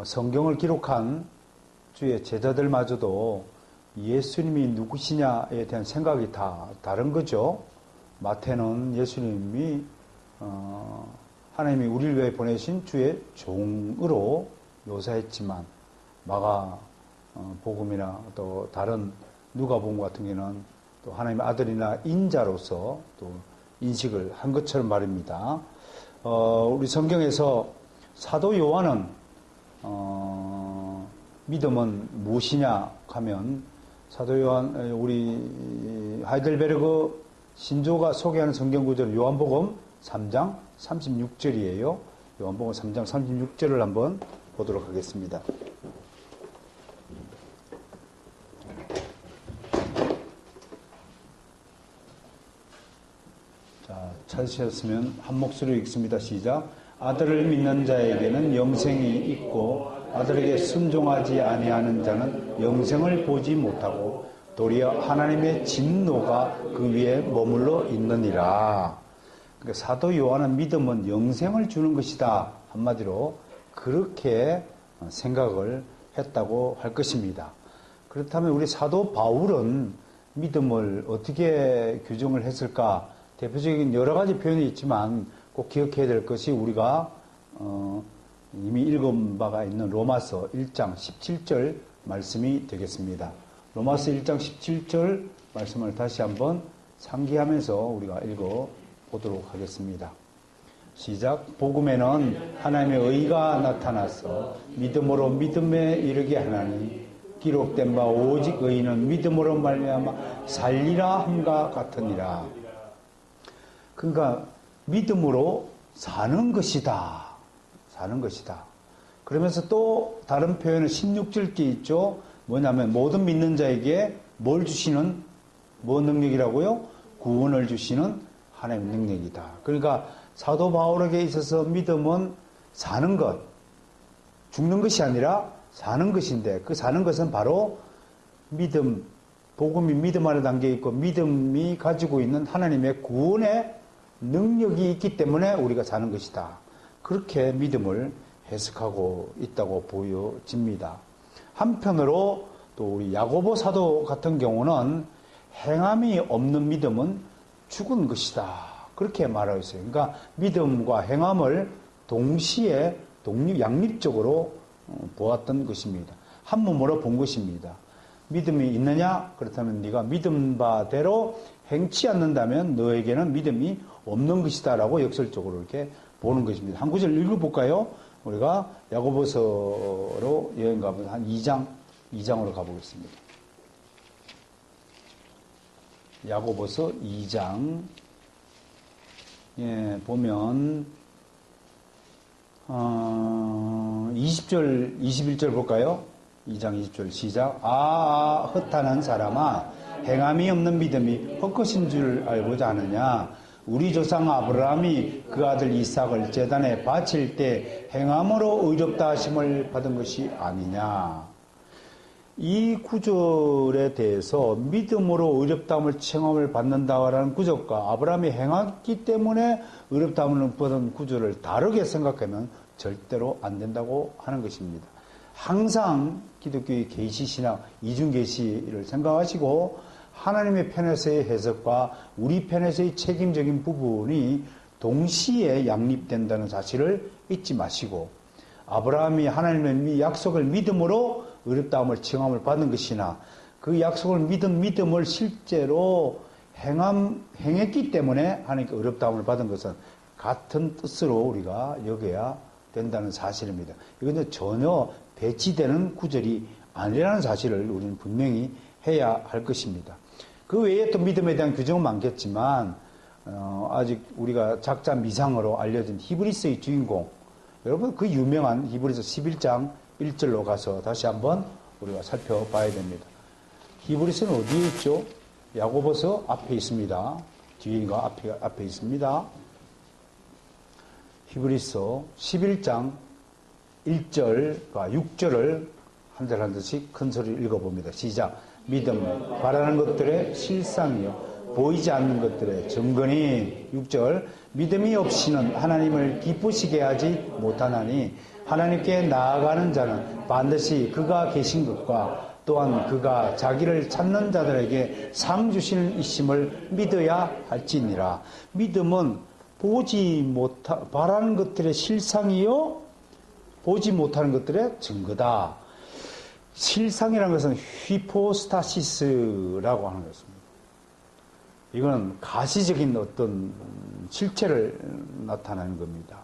성경을 기록한 주의 제자들마저도 예수님이 누구시냐에 대한 생각이 다 다른 거죠. 마태는 예수님이 하나님이 우리를 위해 보내신 주의 종으로 묘사했지만 마가 복음이나 또 다른 누가복음 같은 경우는 또 하나님의 아들이나 인자로서 또 인식을 한 것처럼 말입니다. 우리 성경에서 사도 요한은 믿음은 무엇이냐 하면 사도 요한 우리 하이델베르그 신조가 소개하는 성경 구절은 요한복음 3장 36절이에요. 요한복음 3장 36절을 한번 보도록 하겠습니다. 자, 찾으셨으면 한 목소리로 읽습니다. 시작. 아들을 믿는 자에게는 영생이 있고 아들에게 순종하지 아니하는 자는 영생을 보지 못하고 도리어 하나님의 진노가 그 위에 머물러 있느니라. 그러니까 사도 요한은 믿음은 영생을 주는 것이다. 한마디로 그렇게 생각을 했다고 할 것입니다. 그렇다면 우리 사도 바울은 믿음을 어떻게 규정을 했을까? 대표적인 여러 가지 표현이 있지만 꼭 기억해야 될 것이 우리가 이미 읽은 바가 있는 로마서 1장 17절 말씀이 되겠습니다. 로마서 1장 17절 말씀을 다시 한번 상기하면서 우리가 읽어보도록 하겠습니다. 시작. 복음에는 하나님의 의가 나타나서 믿음으로 믿음에 이르게 하나니 기록된 바 오직 의인은 믿음으로 말미암아 살리라 함과 같으니라. 그러니까 믿음으로 사는 것이다. 사는 것이다. 그러면서 또 다른 표현은 16절께 있죠. 뭐냐면 모든 믿는 자에게 뭘 주시는 뭐 능력이라고요? 구원을 주시는 하나님의 능력이다. 그러니까 사도 바울에게 있어서 믿음은 사는 것, 죽는 것이 아니라 사는 것인데 그 사는 것은 바로 믿음, 복음이 믿음 안에 담겨 있고 믿음이 가지고 있는 하나님의 구원의 능력이 있기 때문에 우리가 사는 것이다. 그렇게 믿음을 해석하고 있다고 보여집니다. 한편으로 또 우리 야고보 사도 같은 경우는 행함이 없는 믿음은 죽은 것이다. 그렇게 말하고 있어요. 그러니까 믿음과 행함을 동시에 양립적으로 보았던 것입니다. 한 몸으로 본 것입니다. 믿음이 있느냐? 그렇다면 네가 믿은 바대로 행치 않는다면 너에게는 믿음이 없는 것이다 라고 역설적으로 이렇게 보는 것입니다. 한 구절 읽어볼까요? 우리가 야고보서로 여행 가면 한 2장으로 가보겠습니다. 야고보서 2장 보면 20절 21절 볼까요? 2장 20절 시작. 허탄한 사람아 행함이 없는 믿음이 헛것인 줄 알고자 하느냐. 우리 조상 아브라함이 그 아들 이삭을 제단에 바칠 때 행함으로 의롭다 하심을 받은 것이 아니냐. 이 구절에 대해서 믿음으로 의롭다함을 청함을 받는다라는 구절과 아브라함이 행했기 때문에 의롭다함을 받은 구절을 다르게 생각하면 절대로 안 된다고 하는 것입니다. 항상 기독교의 계시신학, 이중계시를 생각하시고 하나님의 편에서의 해석과 우리 편에서의 책임적인 부분이 동시에 양립된다는 사실을 잊지 마시고 아브라함이 하나님의 약속을 믿음으로 의롭다함을 청함을 받은 것이나 그 약속을 믿은 믿음을 실제로 행했기 때문에 하나님께 의롭다함을 받은 것은 같은 뜻으로 우리가 여겨야 된다는 사실입니다. 이건 전혀 배치되는 구절이 아니라는 사실을 우리는 분명히 해야 할 것입니다. 그 외에 또 믿음에 대한 규정은 많겠지만 아직 우리가 작자 미상으로 알려진 히브리서의 주인공, 여러분 그 유명한 히브리서 11장 1절로 가서 다시 한번 우리가 살펴봐야 됩니다. 히브리서는 어디에 있죠? 야고보서 앞에 있습니다. 뒤인가 앞에 있습니다. 히브리서 11장 1절과 6절을 한 절 한 절씩 큰 소리로 읽어봅니다. 시작. 믿음은 바라는 것들의 실상이요 보이지 않는 것들의 증거니. 6절. 믿음이 없이는 하나님을 기쁘시게 하지 못하나니 하나님께 나아가는 자는 반드시 그가 계신 것과 또한 그가 자기를 찾는 자들에게 상 주시는 이심을 믿어야 할지니라. 믿음은 바라는 것들의 실상이요 보지 못하는 것들의 증거다. 실상이라는 것은 휘포스타시스라고 하는 것입니다. 이건 가시적인 어떤 실체를 나타내는 겁니다.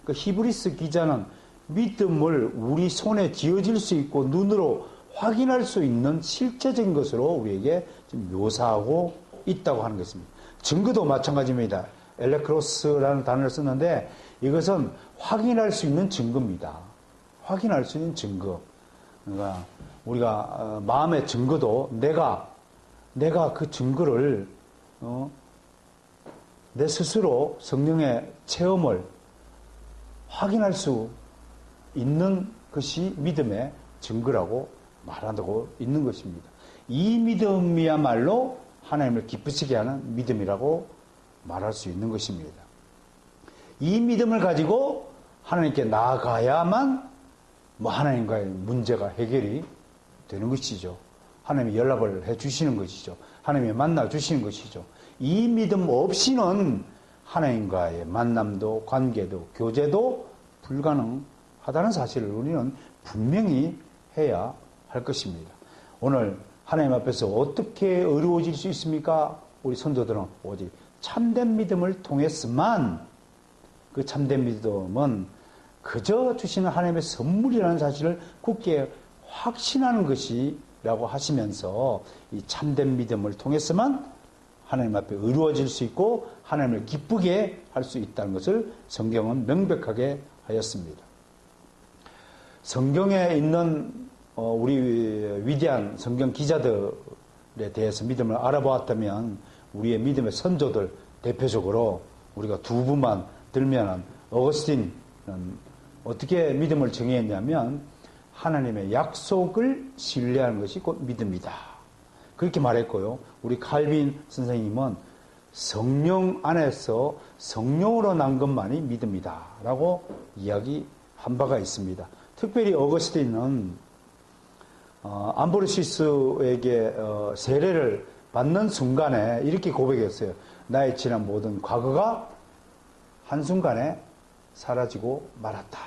그 히브리스 기자는 믿음을 우리 손에 쥐어질 수 있고 눈으로 확인할 수 있는 실체적인 것으로 우리에게 지금 묘사하고 있다고 하는 것입니다. 증거도 마찬가지입니다. 엘레크로스라는 단어를 썼는데 이것은 확인할 수 있는 증거입니다. 확인할 수 있는 증거. 그러니까 우리가 마음의 증거도 내가 그 증거를 내 스스로 성령의 체험을 확인할 수 있는 것이 믿음의 증거라고 말하고 있는 것입니다. 이 믿음이야말로 하나님을 기쁘시게 하는 믿음이라고 말할 수 있는 것입니다. 이 믿음을 가지고 하나님께 나아가야만 하나님과의 문제가 해결이 되는 것이죠. 하나님이 연락을 해 주시는 것이죠. 하나님이 만나 주시는 것이죠. 이 믿음 없이는 하나님과의 만남도 관계도 교제도 불가능하다는 사실을 우리는 분명히 해야 할 것입니다. 오늘 하나님 앞에서 어떻게 어려워질 수 있습니까? 우리 선조들은 오직 참된 믿음을 통했지만 그 참된 믿음은 그저 주시는 하나님의 선물이라는 사실을 굳게 확신하는 것이라고 하시면서 이 참된 믿음을 통해서만 하나님 앞에 의로워질 수 있고 하나님을 기쁘게 할 수 있다는 것을 성경은 명백하게 하였습니다. 성경에 있는 우리 위대한 성경 기자들에 대해서 믿음을 알아보았다면 우리의 믿음의 선조들 대표적으로 우리가 두 분만 들면 어거스틴은 어떻게 믿음을 정의했냐면 하나님의 약속을 신뢰하는 것이 곧 믿음이다. 그렇게 말했고요. 우리 칼빈 선생님은 성령 안에서 성령으로 난 것만이 믿음이다 라고 이야기한 바가 있습니다. 특별히 어거스틴은 암브로시스에게 세례를 받는 순간에 이렇게 고백했어요. 나의 지난 모든 과거가 한순간에 사라지고 말았다.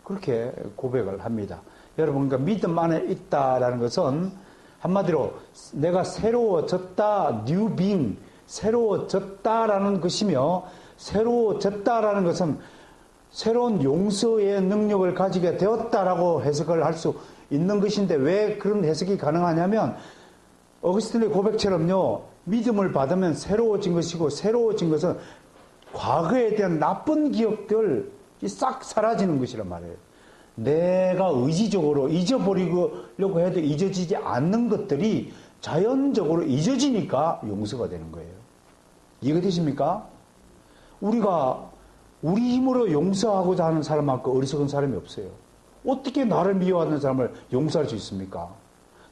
그렇게 고백을 합니다. 여러분, 그러니까 믿음 안에 있다라는 것은 한마디로 내가 새로워졌다, new being, 새로워졌다라는 것이며, 새로워졌다라는 것은 새로운 용서의 능력을 가지게 되었다라고 해석을 할 수 있는 것인데 왜 그런 해석이 가능하냐면 어거스틴의 고백처럼요, 믿음을 받으면 새로워진 것이고 새로워진 것은 과거에 대한 나쁜 기억들이 싹 사라지는 것이란 말이에요. 내가 의지적으로 잊어버리려고 해도 잊어지지 않는 것들이 자연적으로 잊어지니까 용서가 되는 거예요. 이해가 되십니까? 우리가 우리 힘으로 용서하고자 하는 사람만큼 어리석은 사람이 없어요. 어떻게 나를 미워하는 사람을 용서할 수 있습니까?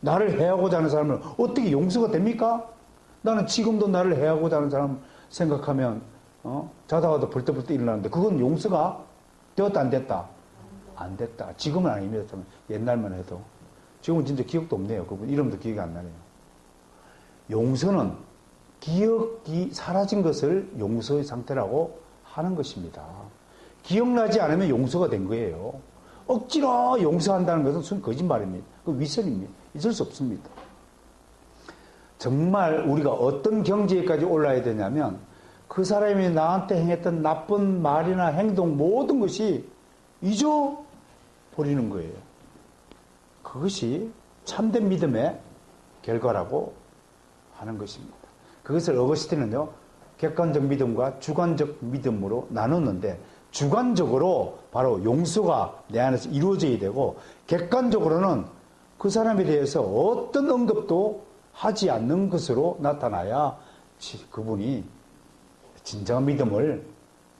나를 해하고자 하는 사람을 어떻게 용서가 됩니까? 나는 지금도 나를 해하고자 하는 사람 생각하면 자다가도 벌떡벌떡 일어나는데 그건 용서가 되었다 안 됐다? 안 됐다. 지금은 아닙니다. 옛날만 해도. 지금은 진짜 기억도 없네요. 그분 이름도 기억이 안 나네요. 용서는 기억이 사라진 것을 용서의 상태라고 하는 것입니다. 기억나지 않으면 용서가 된 거예요. 억지로 용서한다는 것은 순 거짓말입니다. 그 위선입니다. 있을 수 없습니다. 정말 우리가 어떤 경지에까지 올라야 되냐면 그 사람이 나한테 행했던 나쁜 말이나 행동 모든 것이 잊어버리는 거예요. 그것이 참된 믿음의 결과라고 하는 것입니다. 그것을 어거스틴은요, 객관적 믿음과 주관적 믿음으로 나눴는데 주관적으로 바로 용서가 내 안에서 이루어져야 되고 객관적으로는 그 사람에 대해서 어떤 언급도 하지 않는 것으로 나타나야 그분이 진정한 믿음을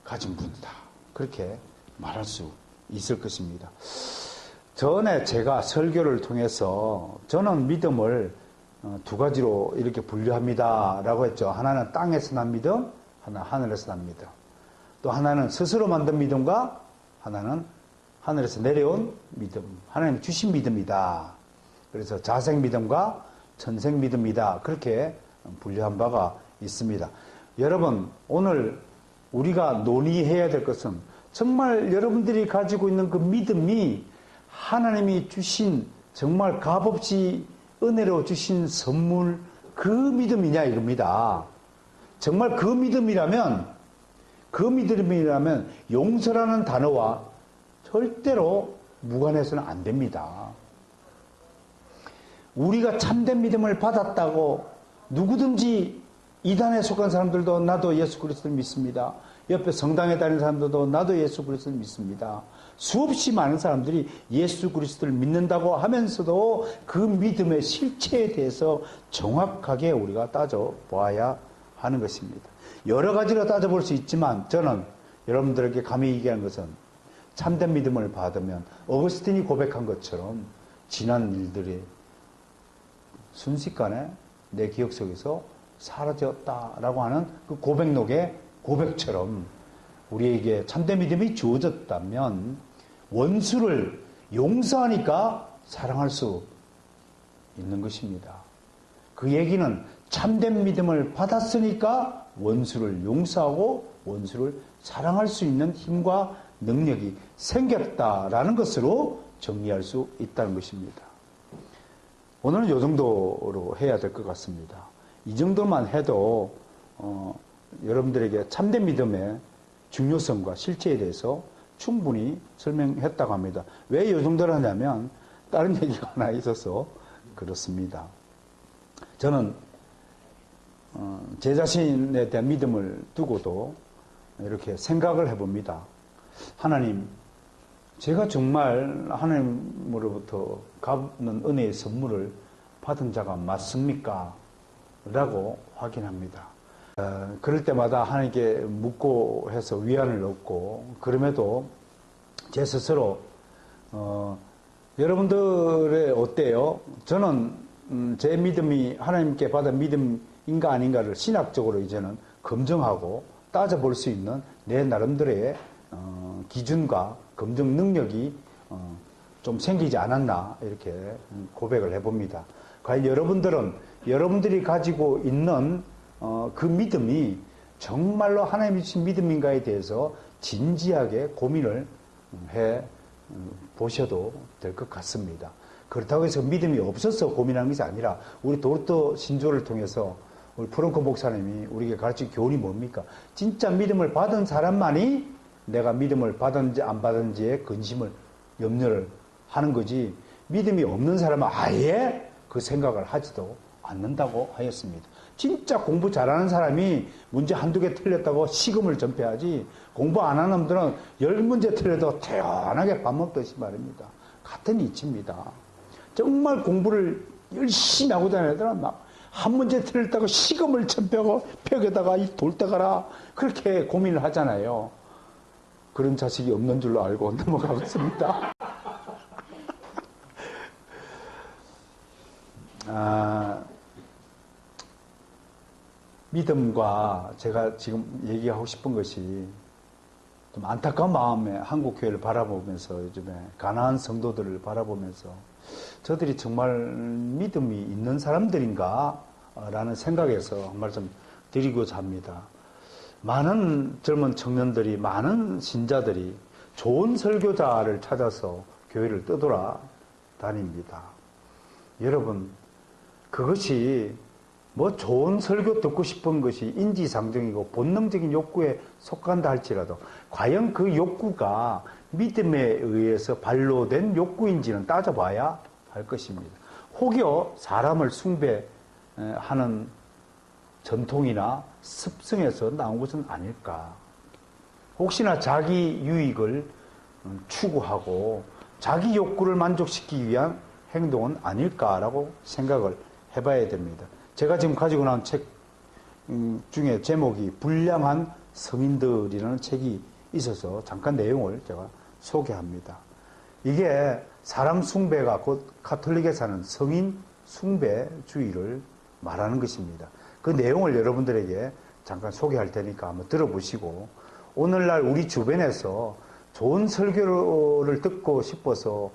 가진 분이다. 그렇게 말할 수 있을 것입니다. 전에 제가 설교를 통해서 저는 믿음을 두 가지로 이렇게 분류합니다 라고 했죠. 하나는 땅에서 난 믿음, 하나 하늘에서 난 믿음. 또 하나는 스스로 만든 믿음과 하나는 하늘에서 내려온 믿음, 하나님 주신 믿음이다. 그래서 자생 믿음과 전생 믿음이다. 그렇게 분류한 바가 있습니다. 여러분, 오늘 우리가 논의해야 될 것은 정말 여러분들이 가지고 있는 그 믿음이 하나님이 주신 정말 값없이 은혜로 주신 선물 그 믿음이냐 이겁니다. 정말 그 믿음이라면 용서라는 단어와 절대로 무관해서는 안 됩니다. 우리가 참된 믿음을 받았다고 누구든지 이단에 속한 사람들도 나도 예수 그리스도를 믿습니다. 옆에 성당에 다니는 사람들도 나도 예수 그리스도를 믿습니다. 수없이 많은 사람들이 예수 그리스도를 믿는다고 하면서도 그 믿음의 실체에 대해서 정확하게 우리가 따져보아야 하는 것입니다. 여러 가지로 따져볼 수 있지만 저는 여러분들에게 감히 얘기하는 것은 참된 믿음을 받으면 어거스틴이 고백한 것처럼 지난 일들이 순식간에 내 기억 속에서 사라졌다라고 하는 그 고백록의 고백처럼 우리에게 참된 믿음이 주어졌다면 원수를 용서하니까 사랑할 수 있는 것입니다. 그 얘기는 참된 믿음을 받았으니까 원수를 용서하고 원수를 사랑할 수 있는 힘과 능력이 생겼다라는 것으로 정리할 수 있다는 것입니다. 오늘은 이 정도로 해야 될 것 같습니다. 이 정도만 해도 여러분들에게 참된 믿음의 중요성과 실체에 대해서 충분히 설명했다고 합니다. 왜 이 정도를 하냐면 다른 얘기가 하나 있어서 그렇습니다. 저는 제 자신에 대한 믿음을 두고도 이렇게 생각을 해봅니다. 하나님, 제가 정말 하나님으로부터 갚는 은혜의 선물을 받은 자가 맞습니까? 라고 확인합니다. 그럴 때마다 하나님께 묻고 해서 위안을 얻고, 그럼에도 제 스스로 여러분들의 어때요? 저는 제 믿음이 하나님께 받은 믿음인가 아닌가를 신학적으로 이제는 검증하고 따져볼 수 있는 내 나름대로의 기준과 검증 능력이 좀 생기지 않았나 이렇게 고백을 해봅니다. 과연 여러분들이 가지고 있는 그 믿음이 정말로 하나님이 주신 믿음인가에 대해서 진지하게 고민을 해 보셔도 될 것 같습니다. 그렇다고 해서 믿음이 없어서 고민하는 것이 아니라 우리 도르토 신조를 통해서 우리 프랑크 목사님이 우리에게 가르친 교훈이 뭡니까? 진짜 믿음을 받은 사람만이 내가 믿음을 받은지 안 받은지에 근심을 염려를 하는 거지 믿음이 없는 사람은 아예 그 생각을 하지도 않는다고 하였습니다. 진짜 공부 잘하는 사람이 문제 한두 개 틀렸다고 시금을 전폐하지 공부 안 하는 놈들은 10문제 틀려도 태연하게 밥 먹듯이 말입니다. 같은 이치입니다. 정말 공부를 열심히 하고 다니는 애들은 막 한 문제 틀렸다고 시금을 전폐하고 벽에다가 이 돌대가라 그렇게 고민을 하잖아요. 그런 자식이 없는 줄로 알고 넘어가겠습니다. 믿음과 제가 지금 얘기하고 싶은 것이 좀 안타까운 마음에 한국교회를 바라보면서 요즘에 가난한 성도들을 바라보면서 저들이 정말 믿음이 있는 사람들인가 라는 생각에서 한 말씀 드리고자 합니다. 많은 젊은 청년들이 많은 신자들이 좋은 설교자를 찾아서 교회를 떠돌아 다닙니다. 여러분 그것이 뭐 좋은 설교 듣고 싶은 것이 인지상정이고 본능적인 욕구에 속한다 할지라도 과연 그 욕구가 믿음에 의해서 발로된 욕구인지는 따져봐야 할 것입니다. 혹여 사람을 숭배하는 전통이나 습성에서 나온 것은 아닐까. 혹시나 자기 유익을 추구하고 자기 욕구를 만족시키기 위한 행동은 아닐까라고 생각을 해봐야 됩니다. 제가 지금 가지고 나온 책 중에 제목이 불량한 성인들이라는 책이 있어서 잠깐 내용을 제가 소개합니다. 이게 사람 숭배가 곧 가톨릭에 사는 성인 숭배주의를 말하는 것입니다. 그 내용을 여러분들에게 잠깐 소개할 테니까 한번 들어보시고 오늘날 우리 주변에서 좋은 설교를 듣고 싶어서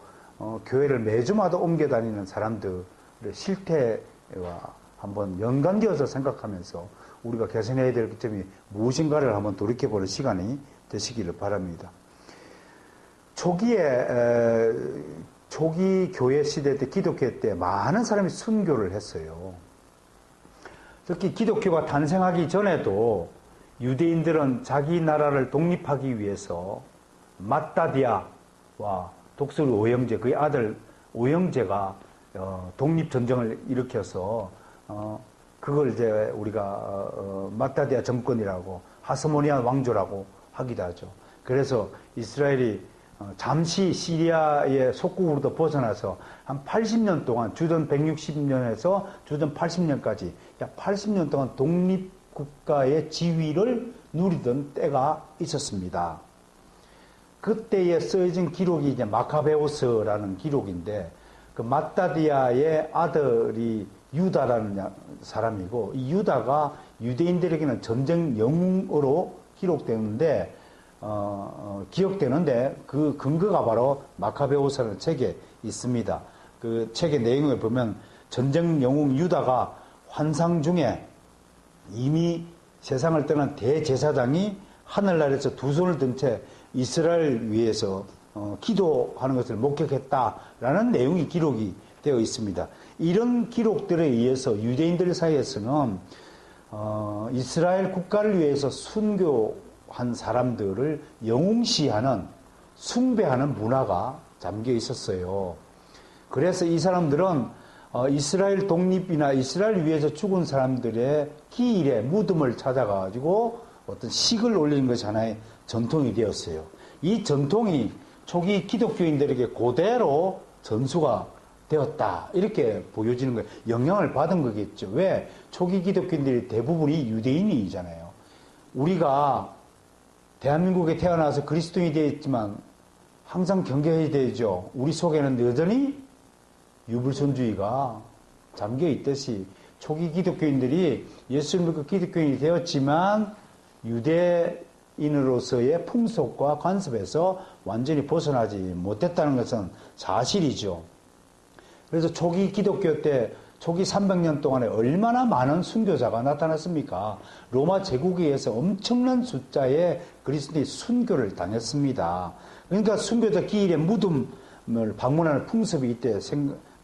교회를 매주마다 옮겨 다니는 사람들의 실태와 한번 연관되어서 생각하면서 우리가 개선해야 될 점이 무엇인가를 한번 돌이켜보는 시간이 되시기를 바랍니다. 초기 교회 시대 때, 기독교 때 많은 사람이 순교를 했어요. 특히 기독교가 탄생하기 전에도 유대인들은 자기 나라를 독립하기 위해서 마따디아와 독수리 오형제, 그의 아들 오형제가 독립전쟁을 일으켜서 그걸 이제 우리가 마따디아 정권이라고, 하스모니아 왕조라고 하기도 하죠. 그래서 이스라엘이 잠시 시리아의 속국으로부터 벗어나서 한 80년 동안, 주전 160년에서 주전 80년까지 약 80년 동안 독립국가의 지위를 누리던 때가 있었습니다. 그때에 쓰여진 기록이 이제 마카베오스라는 기록인데, 그 마따디아의 아들이 유다라는 사람이고, 이 유다가 유대인들에게는 전쟁 영웅으로 기록되는데, 기억되는데, 그 근거가 바로 마카베오스라는 책에 있습니다. 그 책의 내용을 보면 전쟁 영웅 유다가 환상 중에 이미 세상을 떠난 대제사장이 하늘나라에서 두 손을 든 채 이스라엘 위해서 기도하는 것을 목격했다라는 내용이 기록이 되어 있습니다. 이런 기록들에 의해서 유대인들 사이에서는 이스라엘 국가를 위해서 순교한 사람들을 영웅시하는, 숭배하는 문화가 잠겨 있었어요. 그래서 이 사람들은 이스라엘 독립이나 이스라엘 위해서 죽은 사람들의 기일에 무덤을 찾아가지고 어떤 식을 올리는 것이 하나의 전통이 되었어요. 이 전통이 초기 기독교인들에게 그대로 전수가 되었다, 이렇게 보여지는 거예요. 영향을 받은 거겠죠. 왜? 초기 기독교인들이 대부분이 유대인이잖아요. 우리가 대한민국에 태어나서 그리스도인이 되었지만 항상 경계해야 되죠. 우리 속에는 여전히 유불선주의가 잠겨 있듯이 초기 기독교인들이 예수를 믿고 기독교인이 되었지만 유대인으로서의 풍속과 관습에서 완전히 벗어나지 못했다는 것은 사실이죠. 그래서 초기 기독교 때, 초기 300년 동안에 얼마나 많은 순교자가 나타났습니까? 로마 제국에 의해서 엄청난 숫자의 그리스도인이 순교를 당했습니다. 그러니까 순교자 기일에 무덤을 방문하는 풍습이 이때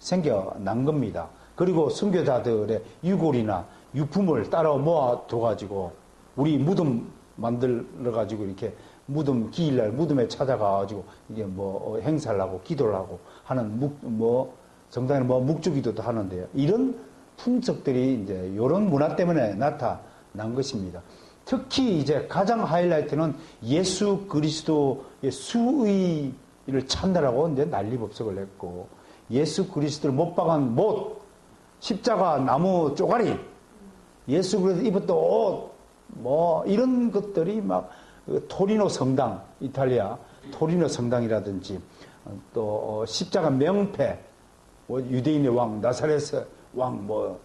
생겨난 겁니다. 그리고 순교자들의 유골이나 유품을 따라 모아둬가지고 우리 무덤 만들어가지고 이렇게 무덤 기일날 무덤에 찾아가가지고 이게 뭐 행사를 하고 기도를 하고 하는 정당에 묵주기도도 하는데요. 이런 풍속들이 이제 이런 문화 때문에 나타난 것입니다. 특히 이제 가장 하이라이트는 예수 그리스도의 수의를 찾느라고 이제 난리법석을 했고, 예수 그리스도를 못 박은 못, 십자가 나무 쪼가리, 예수 그리스도 입었던 옷, 이런 것들이 막 토리노 성당, 이탈리아 토리노 성당이라든지 또 십자가 명패, 유대인의 왕, 나사렛의 왕,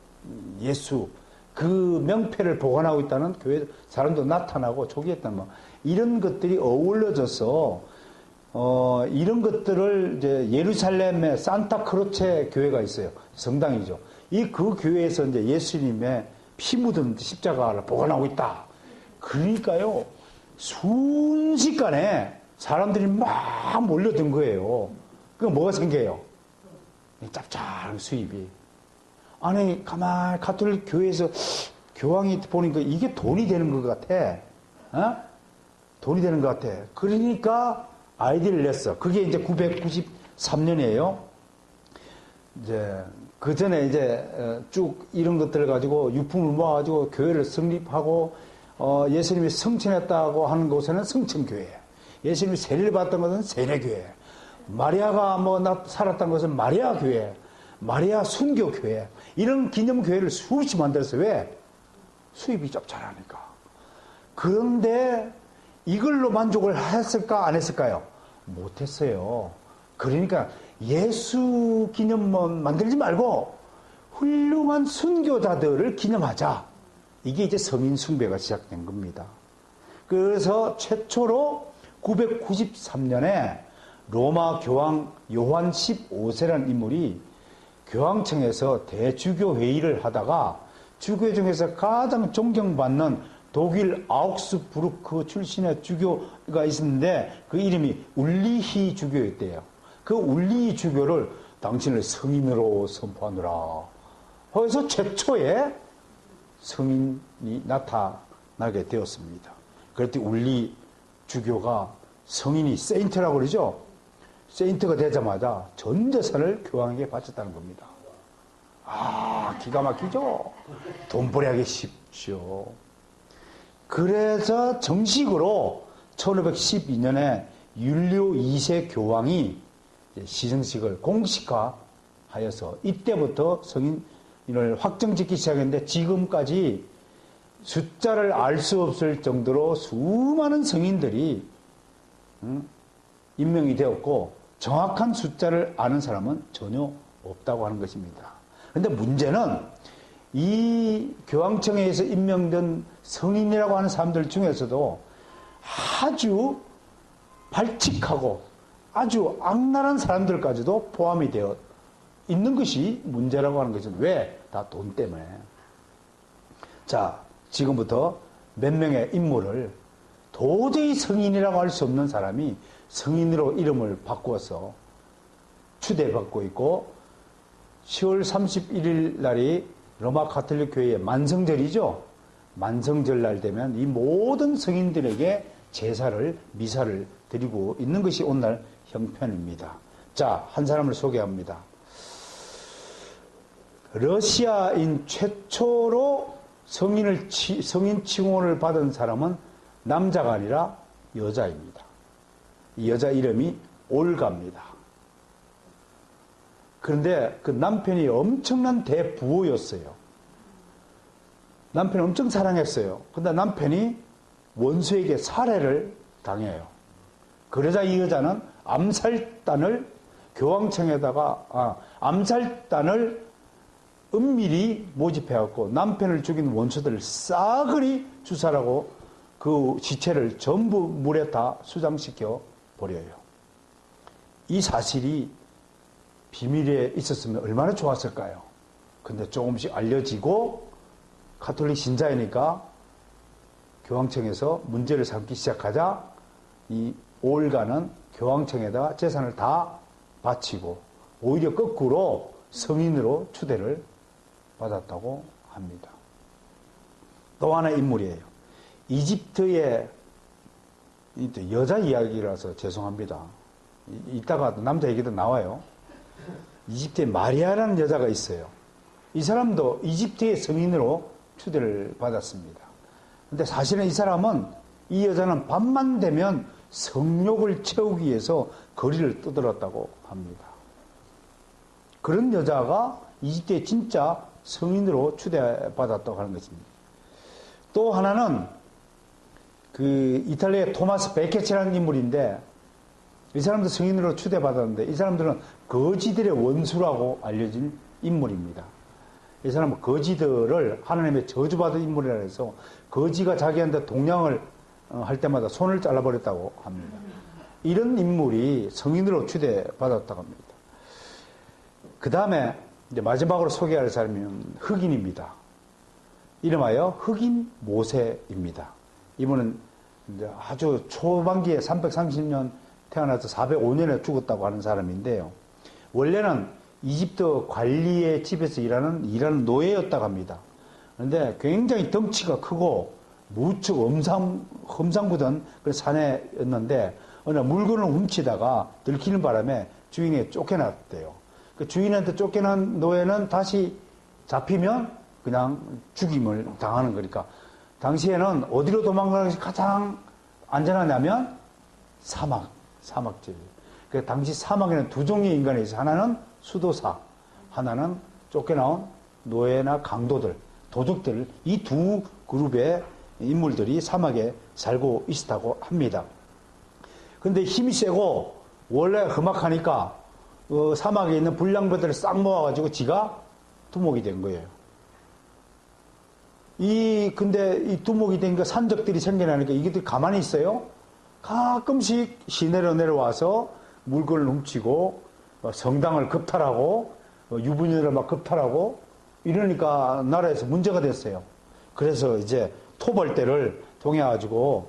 예수, 그 명패를 보관하고 있다는 교회 사람도 나타나고 초기했던 이런 것들이 어울려져서 이런 것들을 이제 예루살렘의 산타크로체 교회가 있어요. 성당이죠. 그 교회에서 이제 예수님의 피 묻은 십자가를 보관하고 있다. 그러니까요, 순식간에 사람들이 막 몰려든 거예요. 그럼 뭐가 생겨요? 짭짤한 수입이. 아니, 가만히 가톨릭 교회에서 교황이 보니까 이게 돈이 되는 것 같아. 돈이 되는 것 같아. 그러니까 아이디를 냈어. 그게 이제 993년이에요. 이제, 그 전에 이제 쭉 이런 것들을 가지고 유품을 모아가지고 교회를 성립하고, 예수님이 성천했다고 하는 곳에는 성천교회. 예수님이 세례를 받았던 것은 세례교회. 마리아가 살았던 것은 마리아 교회, 마리아 순교 교회, 이런 기념 교회를 수없이 만들었어요. 왜? 수입이 짭짤하니까. 그런데 이걸로 만족을 했을까, 안 했을까요? 못했어요. 그러니까 예수 기념문 만들지 말고 훌륭한 순교자들을 기념하자. 이게 이제 성인 숭배가 시작된 겁니다. 그래서 최초로 993년에 로마 교황 요한 15세라는 인물이 교황청에서 대주교 회의를 하다가 주교 중에서 가장 존경받는 독일 아우크스부르크 출신의 주교가 있었는데 그 이름이 울리히 주교였대요. 그 울리히 주교를 당신을 성인으로 선포하느라 그래서 최초의 성인이 나타나게 되었습니다. 그랬더니 울리 주교가 성인이 세인트라고 그러죠. 세인트가 되자마자 전 재산을 교황에게 바쳤다는 겁니다. 아, 기가 막히죠? 돈벌이 하기 쉽죠. 그래서 정식으로 1512년에 율리오 2세 교황이 시정식을 공식화하여서 이때부터 성인을 확정짓기 시작했는데 지금까지 숫자를 알 수 없을 정도로 수많은 성인들이 임명이 되었고 정확한 숫자를 아는 사람은 전혀 없다고 하는 것입니다. 그런데 문제는 이 교황청에서 임명된 성인이라고 하는 사람들 중에서도 아주 발칙하고 아주 악랄한 사람들까지도 포함이 되어 있는 것이 문제라고 하는 것은 왜? 다 돈 때문에. 자, 지금부터 몇 명의 인물을 도저히 성인이라고 할 수 없는 사람이 성인으로 이름을 바꾸어서 추대받고 있고 10월 31일 날이 로마 가톨릭 교회의 만성절이죠. 만성절 날 되면 이 모든 성인들에게 제사를 미사를 드리고 있는 것이 오늘 형편입니다. 자, 한 사람을 소개합니다. 러시아인 최초로 성인 칭호를 받은 사람은 남자가 아니라 여자입니다. 이 여자 이름이 올가입니다. 그런데 그 남편이 엄청난 대부호였어요. 남편을 엄청 사랑했어요. 근데 남편이 원수에게 살해를 당해요. 그러자 이 여자는 암살단을 교황청에다가 암살단을 은밀히 모집해갖고 남편을 죽인 원수들을 싸그리 주살하고 그 시체를 전부 물에 다 수장시켜 버려요. 이 사실이 비밀에 있었으면 얼마나 좋았을까요? 근데 조금씩 알려지고 가톨릭 신자이니까 교황청에서 문제를 삼기 시작하자 이 올가는 교황청에다가 재산을 다 바치고 오히려 거꾸로 성인으로 추대를 받았다고 합니다. 또 하나의 인물이에요. 이집트의 여자 이야기라서 죄송합니다. 이따가 남자 얘기도 나와요. 이집트에 마리아라는 여자가 있어요. 이 사람도 이집트의 성인으로 추대를 받았습니다. 근데 사실은 이 사람은 이 여자는 밤만 되면 성욕을 채우기 위해서 거리를 떠들었다고 합니다. 그런 여자가 이집트의 진짜 성인으로 추대받았다고 하는 것입니다. 또 하나는 그 이탈리아의 토마스 베케치라는 인물인데 이 사람도 성인으로 추대받았는데 이 사람들은 거지들의 원수라고 알려진 인물입니다. 이 사람은 거지들을 하나님의 저주받은 인물이라 해서 거지가 자기한테 동냥을 할 때마다 손을 잘라버렸다고 합니다. 이런 인물이 성인으로 추대받았다고 합니다. 그 다음에 이제 마지막으로 소개할 사람은 흑인입니다. 이름하여 흑인 모세입니다. 이분은 이제 아주 초반기에 330년 태어나서 405년에 죽었다고 하는 사람인데요. 원래는 이집트 관리의 집에서 일하는 노예였다고 합니다. 그런데 굉장히 덩치가 크고 무척 험상궂은 그런 사내였는데 어느 물건을 훔치다가 들키는 바람에 주인에게 쫓겨났대요. 그 주인한테 쫓겨난 노예는 다시 잡히면 그냥 죽임을 당하는 거니까 당시에는 어디로 도망가는 것이 가장 안전하냐면 사막질. 그 당시 사막에는 두 종류의 인간이 있어요. 하나는 수도사, 하나는 쫓겨나온 노예나 강도들, 도적들, 이 두 그룹의 인물들이 사막에 살고 있었다고 합니다. 근데 힘이 세고 원래 험악하니까 사막에 있는 불량배들을 싹 모아가지고 지가 두목이 된 거예요. 근데 이 두목이 되니까 산적들이 생겨나니까 이게 가만히 있어요? 가끔씩 시내로 내려와서 물건을 훔치고 성당을 급탈하고 유부녀를 막 급탈하고 이러니까 나라에서 문제가 됐어요. 그래서 이제 토벌대를 통해가지고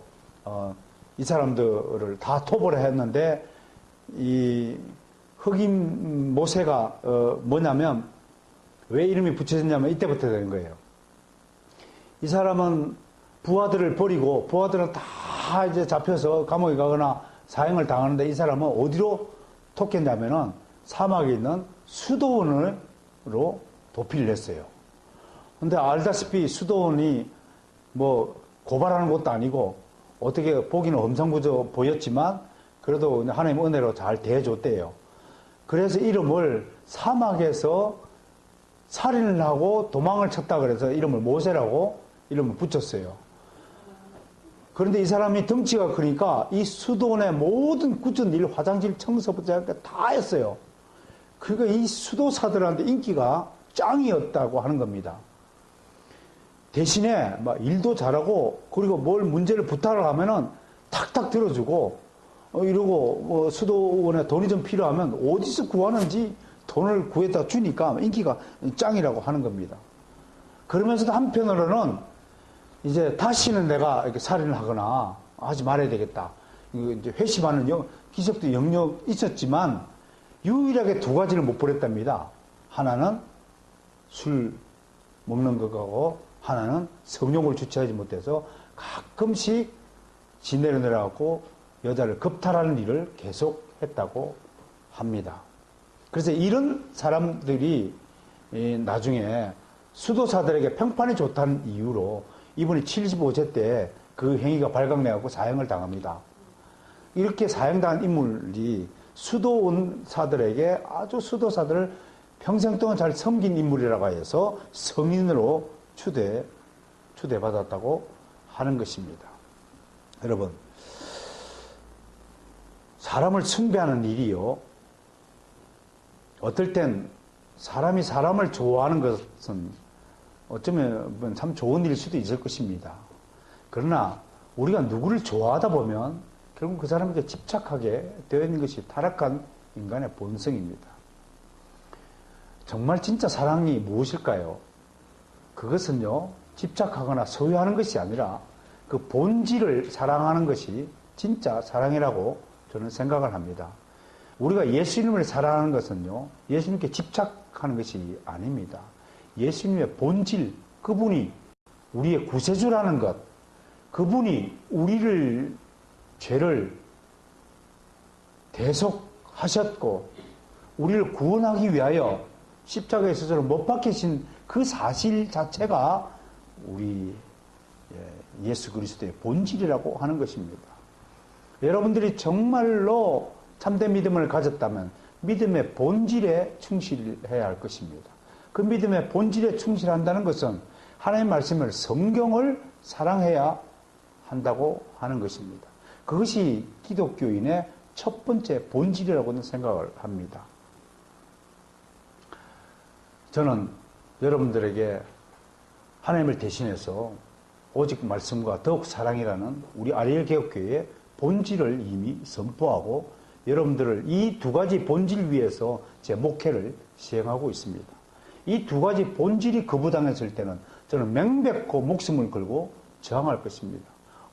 이 사람들을 다 토벌을 했는데 이 흑인 모세가 뭐냐면 왜 이름이 붙여졌냐면 이때부터 되는 거예요. 이 사람은 부하들을 버리고 부하들은 다 이제 잡혀서 감옥에 가거나 사형을 당하는데 이 사람은 어디로 톡했냐면은 사막에 있는 수도원으로 도피를 했어요. 근데 알다시피 수도원이 뭐 고발하는 것도 아니고 어떻게 보기는 엄상부져 보였지만 그래도 하나님 은혜로 잘 대해줬대요. 그래서 이름을 사막에서 살인을 하고 도망을 쳤다 그래서 이름을 모세라고 이름을 붙였어요. 그런데 이 사람이 덩치가 크니까 이 수도원의 모든 굳은 일, 화장실 청소부터 다 했어요. 그러니까 이 수도사들한테 인기가 짱이었다고 하는 겁니다. 대신에 막 일도 잘하고 그리고 뭘 문제를 부탁을 하면은 탁탁 들어주고 이러고 뭐 수도원에 돈이 좀 필요하면 어디서 구하는지 돈을 구해다 주니까 인기가 짱이라고 하는 겁니다. 그러면서도 한편으로는 이제 다시는 내가 이렇게 살인을 하거나 하지 말아야 되겠다. 이제 회심하는 기적도 영역 있었지만 유일하게 두 가지를 못 버렸답니다. 하나는 술 먹는 거고 하나는 성욕을 주체하지 못해서 가끔씩 시내로 내려가고 여자를 겁탈하는 일을 계속했다고 합니다. 그래서 이런 사람들이 나중에 수도사들에게 평판이 좋다는 이유로 이분이 75세 때 그 행위가 발각돼갖고 사형을 당합니다. 이렇게 사형당한 인물이 수도원사들에게 아주 수도사들을 평생 동안 잘 섬긴 인물이라고 해서 성인으로 추대받았다고 하는 것입니다. 여러분, 사람을 숭배하는 일이요. 어떨 땐 사람이 사람을 좋아하는 것은 어쩌면 참 좋은 일일 수도 있을 것입니다. 그러나 우리가 누구를 좋아하다 보면 결국 그 사람에게 집착하게 되어 있는 것이 타락한 인간의 본성입니다. 정말 진짜 사랑이 무엇일까요? 그것은요, 집착하거나 소유하는 것이 아니라 그 본질을 사랑하는 것이 진짜 사랑이라고 저는 생각을 합니다. 우리가 예수님을 사랑하는 것은요, 예수님께 집착하는 것이 아닙니다. 예수님의 본질, 그분이 우리의 구세주라는 것, 그분이 우리를, 죄를 대속하셨고, 우리를 구원하기 위하여 십자가에 스스로 못 박히신 그 사실 자체가 우리 예수 그리스도의 본질이라고 하는 것입니다. 여러분들이 정말로 참된 믿음을 가졌다면 믿음의 본질에 충실해야 할 것입니다. 그 믿음의 본질에 충실한다는 것은 하나님의 말씀을, 성경을 사랑해야 한다고 하는 것입니다. 그것이 기독교인의 첫 번째 본질이라고는 생각을 합니다. 저는 여러분들에게 하나님을 대신해서 오직 말씀과 더욱 사랑이라는 우리 아리엘 개혁교회의 본질을 이미 선포하고 여러분들을 이 두 가지 본질 위에서 제 목회를 시행하고 있습니다. 이 두 가지 본질이 거부당했을 때는 저는 맹백코 목숨을 걸고 저항할 것입니다.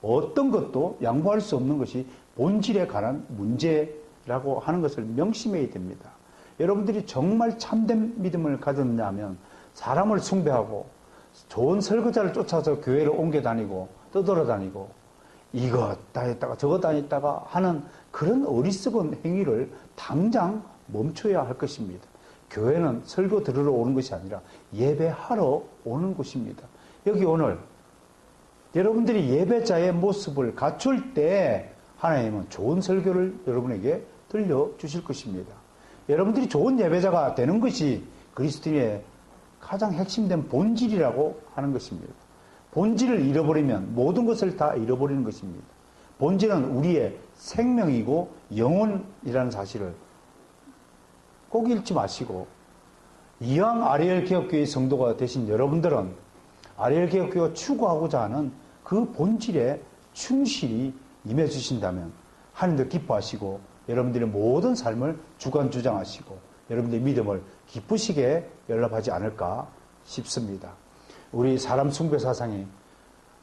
어떤 것도 양보할 수 없는 것이 본질에 관한 문제라고 하는 것을 명심해야 됩니다. 여러분들이 정말 참된 믿음을 가졌냐면 사람을 숭배하고 좋은 설거자를 쫓아서 교회를 옮겨 다니고 떠돌아다니고 이것 다녔다가 저것 다녔다가 하는 그런 어리석은 행위를 당장 멈춰야 할 것입니다. 교회는 설교 들으러 오는 것이 아니라 예배하러 오는 곳입니다. 여기 오늘 여러분들이 예배자의 모습을 갖출 때 하나님은 좋은 설교를 여러분에게 들려주실 것입니다. 여러분들이 좋은 예배자가 되는 것이 그리스도인의 가장 핵심된 본질이라고 하는 것입니다. 본질을 잃어버리면 모든 것을 다 잃어버리는 것입니다. 본질은 우리의 생명이고 영혼이라는 사실을 꼭 잃지 마시고, 이왕 아리엘 개혁교회 성도가 되신 여러분들은 아리엘 개혁교회가 추구하고자 하는 그 본질에 충실히 임해 주신다면 하나님도 기뻐하시고 여러분들의 모든 삶을 주관주장하시고 여러분들의 믿음을 기쁘시게 연락하지 않을까 싶습니다. 우리 사람 숭배 사상이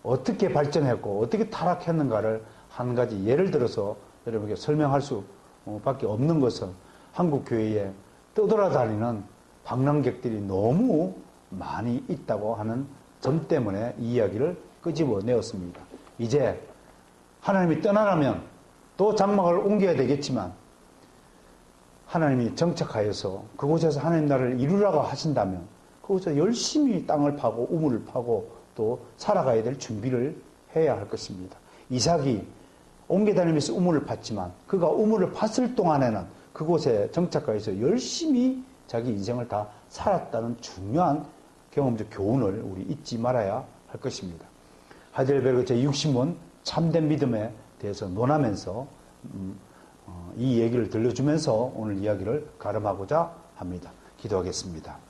어떻게 발전했고 어떻게 타락했는가를 한 가지 예를 들어서 여러분에게 설명할 수밖에 없는 것은 한국 교회에 떠돌아다니는 방랑객들이 너무 많이 있다고 하는 점 때문에 이 이야기를 끄집어내었습니다. 이제 하나님이 떠나라면 또 장막을 옮겨야 되겠지만 하나님이 정착하여서 그곳에서 하나님 나라를 이루라고 하신다면 그곳에서 열심히 땅을 파고 우물을 파고 또 살아가야 될 준비를 해야 할 것입니다. 이삭이 옮겨 다니면서 우물을 팠지만 그가 우물을 팠을 동안에는 그곳에 정착하여서 열심히 자기 인생을 다 살았다는 중요한 경험적 교훈을 우리 잊지 말아야 할 것입니다. 하이델베르그 제60문 참된 믿음에 대해서 논하면서 이 얘기를 들려주면서 오늘 이야기를 가름하고자 합니다. 기도하겠습니다.